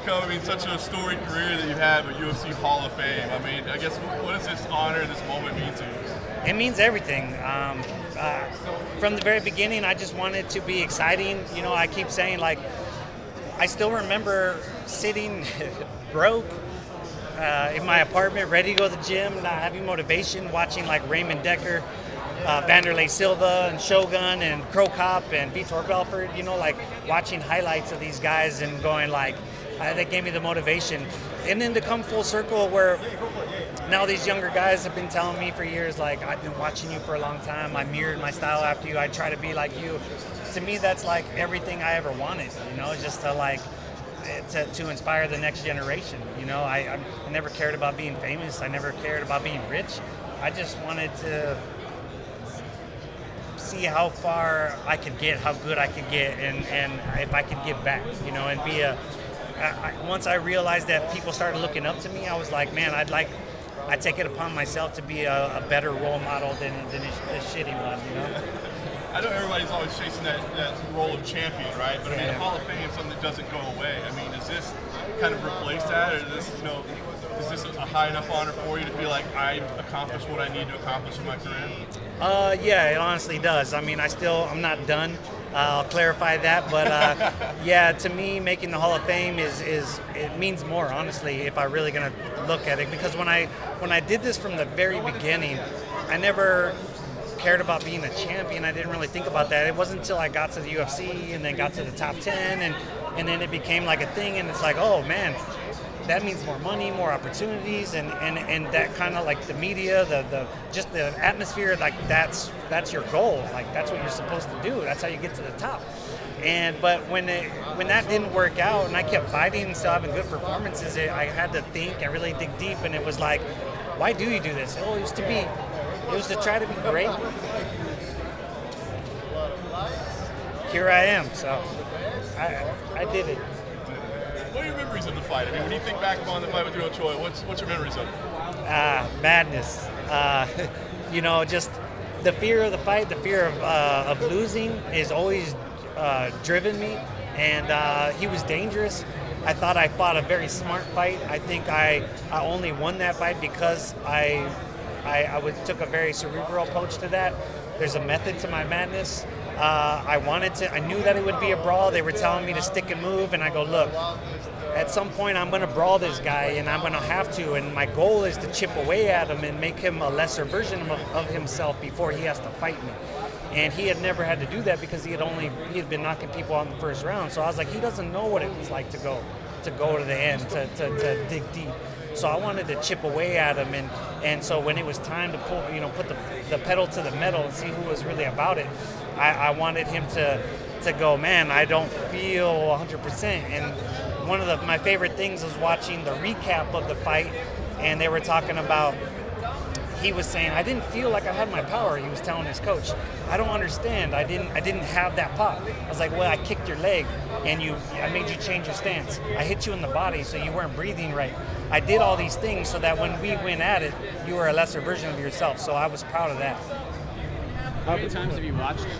Cub, I mean, such a storied career that you have at UFC Hall of Fame. I mean, I guess what does this honor, this moment mean to you? It means everything. From the very beginning, I just wanted to be exciting. You know, I keep saying, like, I still remember sitting broke in my apartment, ready to go to the gym, not having motivation, watching like Raymond Decker, Vanderlei Silva, and Shogun, and Crow Cop, and Vitor Belfort, you know, like watching highlights of these guys and going like, that gave me the motivation. And then to come full circle where now these younger guys have been telling me for years, like, I've been watching you for a long time, I mirrored my style after you, I try to be like you. To me, that's like everything I ever wanted, you know, just to like, to inspire the next generation. You know, I never cared about being famous, I never cared about being rich. I just wanted to see how far I could get, how good I could get, and if I could give back, you know, and be once I realized that people started looking up to me, I was like, man, I take it upon myself to be a better role model than a shitty one, you know? I know everybody's always chasing that role of champion, right? But I mean, the Hall of Fame is something that doesn't go away. I mean, does this kind of replace that, or is this a high enough honor for you to feel like I accomplished what I need to accomplish in my career? Yeah, it honestly does. I mean, I'm not done. I'll clarify that, but yeah, to me, making the Hall of Fame is it means more, honestly, if I'm really gonna look at it. Because when I did this from the very beginning, I never cared about being a champion. I didn't really think about that. It wasn't until I got to the UFC and then got to the top 10 and then it became like a thing, and it's like, oh man, that means more money, more opportunities, and that kind of like the media, the just the atmosphere, like that's your goal. Like that's what you're supposed to do. That's how you get to the top. But when that didn't work out and I kept fighting and still having good performances, I had to think and really dig deep, and it was like, why do you do this? Oh, it was to try to be great. Here I am, so I did it. What are your memories of the fight? I mean, when you think back upon the fight with Dooho Choi, what's your memories of it? Madness. You know, just the fear of the fight, the fear of losing is always driven me, and he was dangerous. I thought I fought a very smart fight. I think I only won that fight because I took a very cerebral approach to that. There's a method to my madness. I knew that it would be a brawl. They were telling me to stick and move, and I go, look, at some point I'm going to brawl this guy, and I'm going to have to, and my goal is to chip away at him and make him a lesser version of himself before he has to fight me. And he had never had to do that because he had been knocking people out in the first round. So I was like, he doesn't know what it was like to go to the end, to dig deep. So I wanted to chip away at him, and so when it was time to put the pedal to the metal and see who was really about it, I wanted him to go, man, I don't feel 100%. And one of my favorite things was watching the recap of the fight, and they were talking about, he was saying, I didn't feel like I had my power. He was telling his coach, I don't understand. I didn't have that pop. I was like, well, I kicked your leg, and I made you change your stance. I hit you in the body, so you weren't breathing right. I did all these things so that when we went at it, you were a lesser version of yourself. So I was proud of that. How many times have you watched it?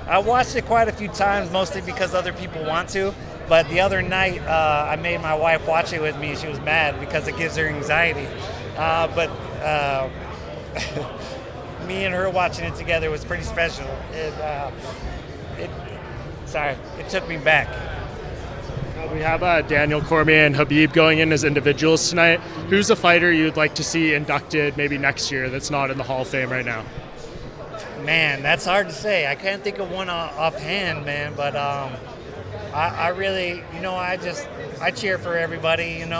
I watched it quite a few times, mostly because other people want to. But the other night, I made my wife watch it with me. She was mad because it gives her anxiety. But me and her watching it together was pretty special. It took me back. We have Daniel Cormier and Khabib going in as individuals tonight. Who's a fighter you'd like to see inducted maybe next year that's not in the Hall of Fame right now? Man, that's hard to say. I can't think of one offhand, man. But I really, I cheer for everybody, and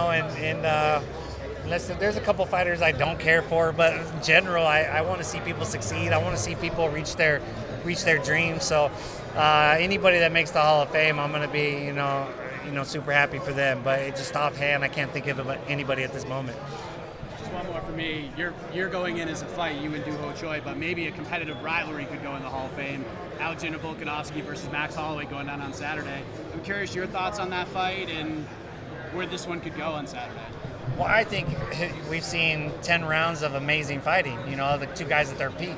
listen, there's a couple fighters I don't care for, but in general, I want to see people succeed. I want to see people reach their dreams. So anybody that makes the Hall of Fame, I'm going to be, super happy for them. But just offhand, I can't think of anybody at this moment. Just one more for me. You're going in as a fight, you and Dooho Choi, but maybe a competitive rivalry could go in the Hall of Fame. Alexander Volkanovski versus Max Holloway going down on Saturday. I'm curious your thoughts on that fight and where this one could go on Saturday. Well, I think we've seen 10 rounds of amazing fighting, the two guys at their peak.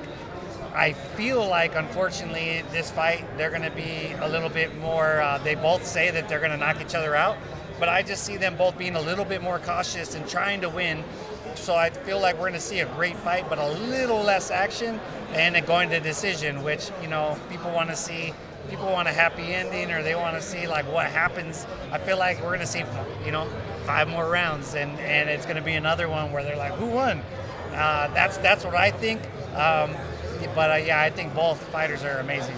I feel like, unfortunately, this fight, they're going to be a little bit more, they both say that they're going to knock each other out, but I just see them both being a little bit more cautious and trying to win. So I feel like we're going to see a great fight, but a little less action, and it going to decision, which, you know, people want to see. People want a happy ending, or they want to see like what happens. I feel like we're going to see, you know, 5 more rounds, and it's going to be another one where they're like, who won? That's what I think. But yeah, I think both fighters are amazing.